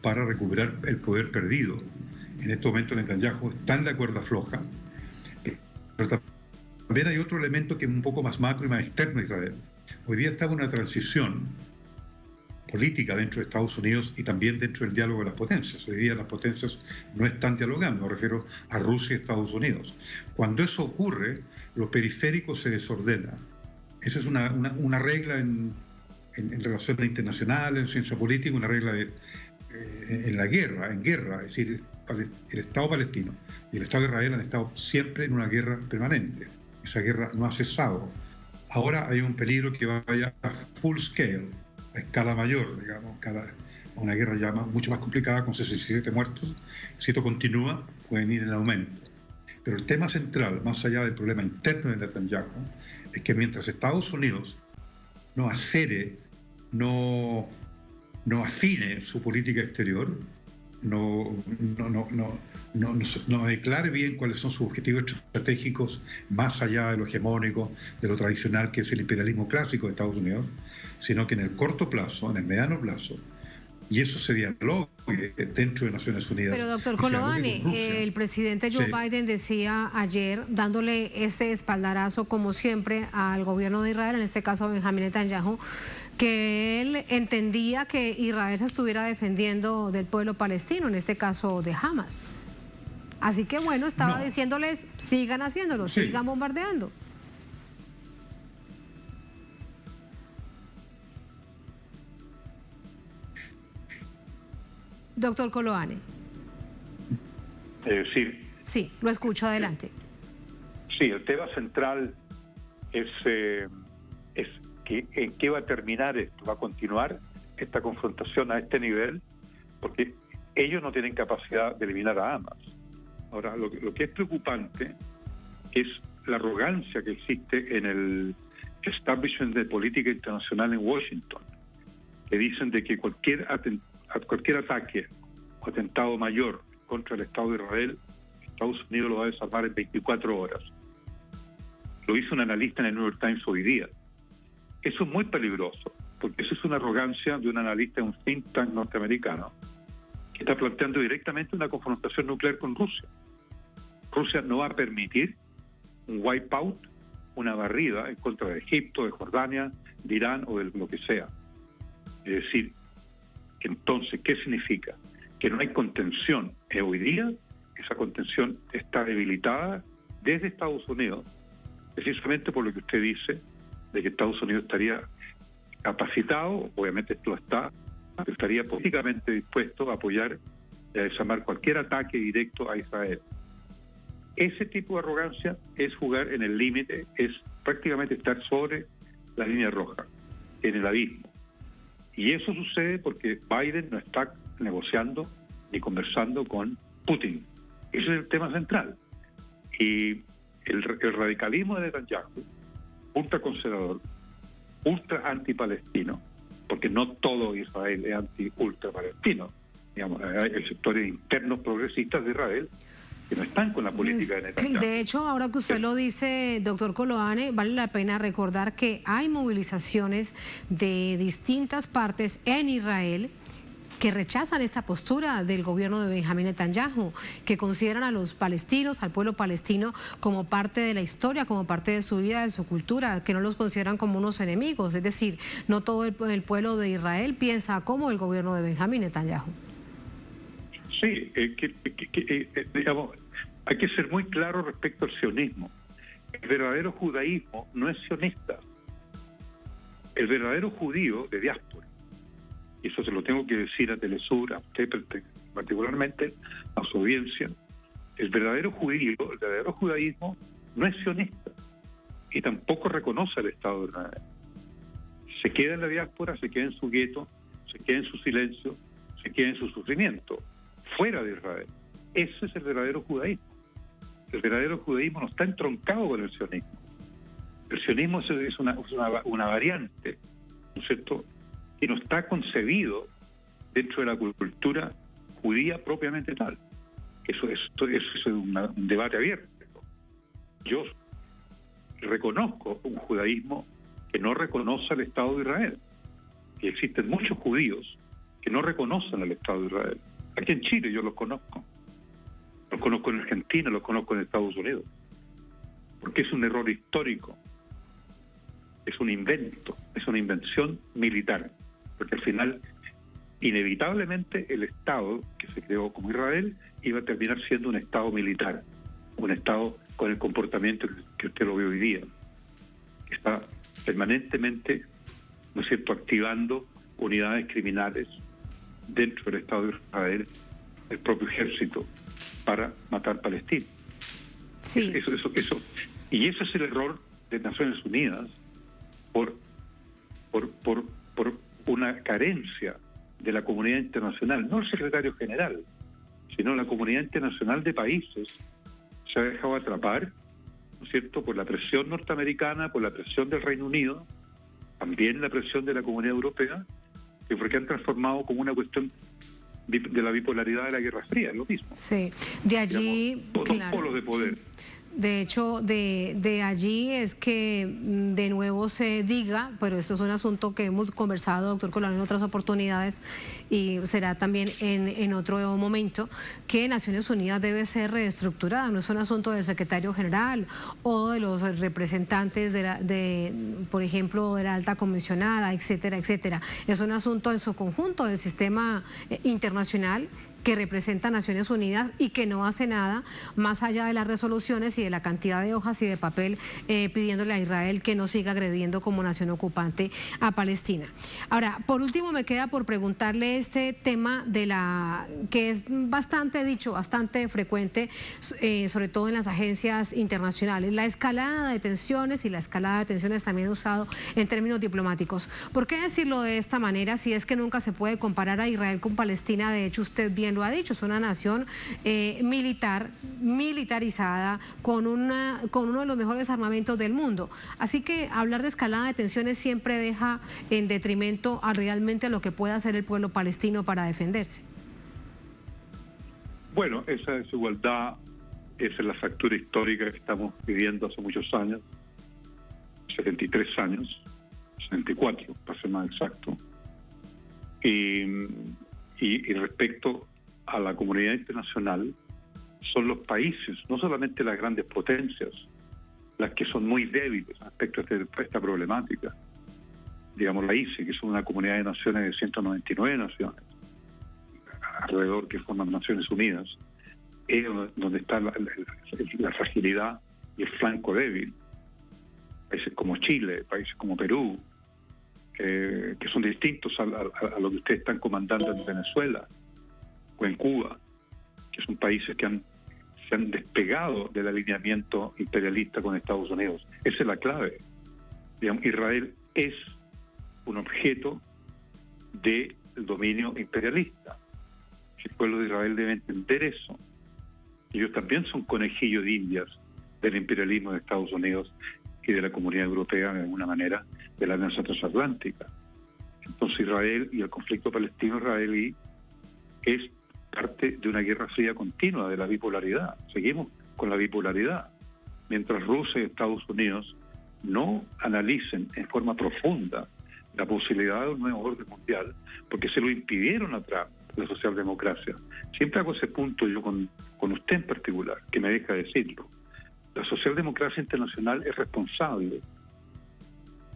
para recuperar el poder perdido. En este momento Netanyahu está en la cuerda floja, pero también hay otro elemento que es un poco más macro y más externo a Israel. Hoy día está en una transición política dentro de Estados Unidos y también dentro del diálogo de las potencias. Hoy día las potencias no están dialogando, me refiero a Rusia y Estados Unidos. Cuando eso ocurre, lo periférico se desordena. Esa es una regla en relaciones internacionales, en ciencia política, una regla en la guerra, es decir, el Estado palestino y el Estado de Israel han estado siempre en una guerra permanente. Esa guerra no ha cesado. Ahora hay un peligro que vaya a full scale, a escala mayor, digamos, una guerra ya mucho más complicada, con 67 muertos. Si esto continúa, pueden ir en aumento. Pero el tema central, más allá del problema interno de Netanyahu, es que mientras Estados Unidos no acere, no afine su política exterior, no declare bien cuáles son sus objetivos estratégicos más allá de lo hegemónico, de lo tradicional que es el imperialismo clásico de Estados Unidos, sino que en el corto plazo, en el mediano plazo, y eso se dialogue dentro de Naciones Unidas. Pero doctor Kolohane, el presidente Joe Biden decía ayer, dándole este espaldarazo como siempre al gobierno de Israel, en este caso a Benjamín Netanyahu, que él entendía que Israel se estuviera defendiendo del pueblo palestino, en este caso de Hamas. Así que bueno, estaba diciéndoles, sigan haciéndolo, sigan bombardeando. Doctor Kolohane. Sí, lo escucho, adelante. Sí, el tema central es que en qué va a terminar esto, va a continuar esta confrontación a este nivel, porque ellos no tienen capacidad de eliminar a Hamas. Ahora, lo que es preocupante es la arrogancia que existe en el establishment de política internacional en Washington, que dicen de que cualquier ataque o atentado mayor contra el Estado de Israel, Estados Unidos lo va a desarmar en 24 horas. Lo hizo un analista en el New York Times hoy día. Eso es muy peligroso, porque eso es una arrogancia de un analista en un think tank norteamericano que está planteando directamente una confrontación nuclear con Rusia. Rusia no va a permitir un wipeout, una barrida en contra de Egipto, de Jordania, de Irán o de lo que sea. Es decir, que entonces, ¿qué significa? Que no hay contención. Hoy día esa contención está debilitada desde Estados Unidos, precisamente por lo que usted dice, de que Estados Unidos estaría capacitado, obviamente esto estaría políticamente dispuesto a apoyar y a desarmar cualquier ataque directo a Israel. Ese tipo de arrogancia es jugar en el límite, es prácticamente estar sobre la línea roja, en el abismo. Y eso sucede porque Biden no está negociando ni conversando con Putin. Ese es el tema central. Y el radicalismo de Netanyahu, ultraconservador, ultra antipalestino, porque no todo Israel es anti-ultrapalestino. Digamos, hay sectores internos progresistas de Israel que no están con la política de Netanyahu. De hecho, ahora que usted lo dice, doctor Kolohane, vale la pena recordar que hay movilizaciones de distintas partes en Israel que rechazan esta postura del gobierno de Benjamín Netanyahu, que consideran a los palestinos, al pueblo palestino, como parte de la historia, como parte de su vida, de su cultura, que no los consideran como unos enemigos. Es decir, no todo el pueblo de Israel piensa como el gobierno de Benjamín Netanyahu. Sí, digamos, hay que ser muy claro respecto al sionismo. El verdadero judaísmo no es sionista. El verdadero judío de diáspora, y eso se lo tengo que decir a Telesur, a usted particularmente, a su audiencia, el verdadero judío, el verdadero judaísmo no es sionista y tampoco reconoce al Estado de Israel. Se queda en la diáspora, se queda en su gueto, se queda en su silencio, se queda en su sufrimiento, fuera de Israel. Ese es el verdadero judaísmo. El verdadero judaísmo no está entroncado con el sionismo. El sionismo es una variante, ¿no es cierto?, que no está concebido dentro de la cultura judía propiamente tal. Eso es un debate abierto. Yo reconozco un judaísmo que no reconoce al Estado de Israel. Y existen muchos judíos que no reconocen al Estado de Israel. Aquí en Chile yo los conozco. Los conozco en Argentina, los conozco en Estados Unidos. Porque es un error histórico. Es un invento, es una invención militar. Porque al final, inevitablemente, el Estado que se creó como Israel iba a terminar siendo un Estado militar, un Estado con el comportamiento que usted lo ve hoy día, que está permanentemente, ¿no es cierto?, activando unidades criminales dentro del Estado de Israel, el propio ejército, para matar palestinos. Sí. Eso. Y ese es el error de Naciones Unidas por una carencia de la comunidad internacional, no el secretario general, sino la comunidad internacional de países se ha dejado atrapar, ¿no es cierto?, por la presión norteamericana, por la presión del Reino Unido, también la presión de la Comunidad Europea, porque han transformado como una cuestión de la bipolaridad de la Guerra Fría, es lo mismo. Sí, de allí... Digamos, dos polos de poder. De hecho, de allí es que de nuevo se diga, pero esto es un asunto que hemos conversado, doctor Colón, en otras oportunidades y será también en otro momento, que Naciones Unidas debe ser reestructurada. No es un asunto del secretario general o de los representantes por ejemplo, de la alta comisionada, etcétera, etcétera. Es un asunto en su conjunto del sistema internacional que representa a Naciones Unidas y que no hace nada más allá de las resoluciones y de la cantidad de hojas y de papel pidiéndole a Israel que no siga agrediendo como nación ocupante a Palestina. Ahora, por último me queda por preguntarle este tema de que es bastante dicho, bastante frecuente, sobre todo en las agencias internacionales, la escalada de tensiones, y la escalada de tensiones también usado en términos diplomáticos. ¿Por qué decirlo de esta manera si es que nunca se puede comparar a Israel con Palestina? De hecho, usted bien lo ha dicho, es una nación militarizada con uno de los mejores armamentos del mundo. Así que hablar de escalada de tensiones siempre deja en detrimento realmente a lo que pueda hacer el pueblo palestino para defenderse. Bueno, esa desigualdad, esa es la fractura histórica que estamos viviendo hace muchos años, 73 años, 74 para ser más exacto, y respecto a la comunidad internacional, son los países, no solamente las grandes potencias, las que son muy débiles respecto a esta problemática. Digamos, la ICE, que es una comunidad de naciones de 199 naciones, alrededor que forman Naciones Unidas, es donde está la fragilidad y el flanco débil. Países como Chile, países como Perú, que son distintos a lo que ustedes están comandando en Venezuela o en Cuba, que son países que se han despegado del alineamiento imperialista con Estados Unidos. Esa es la clave. Digamos, Israel es un objeto del dominio imperialista. El pueblo de Israel debe entender eso. Ellos también son conejillos de indias del imperialismo de Estados Unidos y de la comunidad europea, de alguna manera, de la alianza transatlántica. Entonces Israel y el conflicto palestino-israelí es parte de una guerra fría continua, de la bipolaridad. Seguimos con la bipolaridad. Mientras Rusia y Estados Unidos no analicen en forma profunda la posibilidad de un nuevo orden mundial, porque se lo impidieron a Trump, la socialdemocracia. Siempre hago ese punto yo con usted en particular, que me deja decirlo. La socialdemocracia internacional es responsable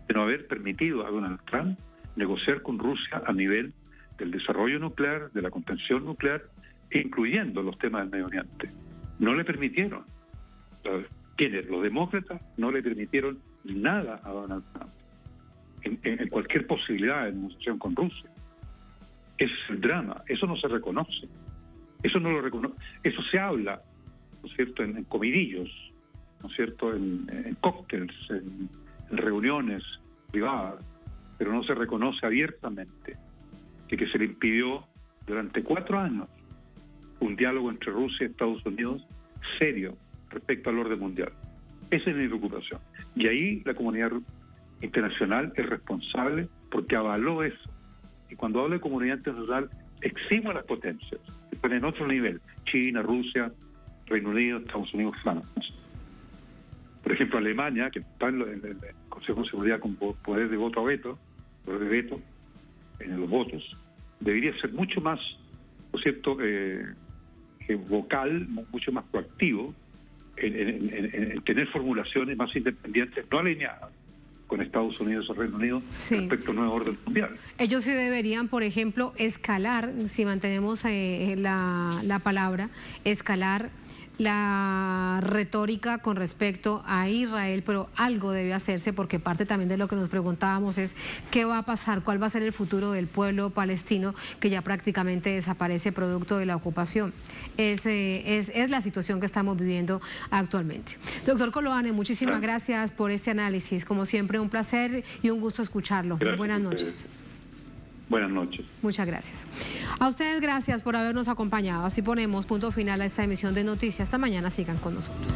de no haber permitido a Donald Trump negociar con Rusia a nivel del desarrollo nuclear, de la contención nuclear, incluyendo los temas del medio ambiente. No le permitieron. ¿Quiénes? Los demócratas no le permitieron nada a Donald Trump en cualquier posibilidad de negociación con Rusia. Ese es el drama. Eso no se reconoce. Eso no lo reconoce. Eso se habla, ¿no es cierto?, en comidillos, ¿no es cierto?, en cócteles, en reuniones privadas, pero no se reconoce abiertamente que se le impidió durante 4 años un diálogo entre Rusia y Estados Unidos serio respecto al orden mundial. Esa es mi preocupación. Y ahí la comunidad internacional es responsable porque avaló eso. Y cuando hablo de comunidad internacional, eximo a las potencias, que están en otro nivel: China, Rusia, Reino Unido, Estados Unidos, Francia. Por ejemplo, Alemania, que está en el Consejo de Seguridad con poder de voto a veto, poder de veto en los votos, debería ser mucho más, ¿no es cierto?, vocal, mucho más proactivo en tener formulaciones más independientes, no alineadas con Estados Unidos o Reino Unido, sí, respecto al nuevo orden mundial. Ellos sí deberían, por ejemplo, escalar, si mantenemos la palabra, escalar la retórica con respecto a Israel, pero algo debe hacerse, porque parte también de lo que nos preguntábamos es qué va a pasar, cuál va a ser el futuro del pueblo palestino, que ya prácticamente desaparece producto de la ocupación. Es la situación que estamos viviendo actualmente. Doctor Coloane, muchísimas gracias por este análisis. Como siempre, un placer y un gusto escucharlo. Gracias. Buenas noches. Buenas noches. Muchas gracias. A ustedes gracias por habernos acompañado. Así ponemos punto final a esta emisión de Noticias. Hasta mañana, sigan con nosotros.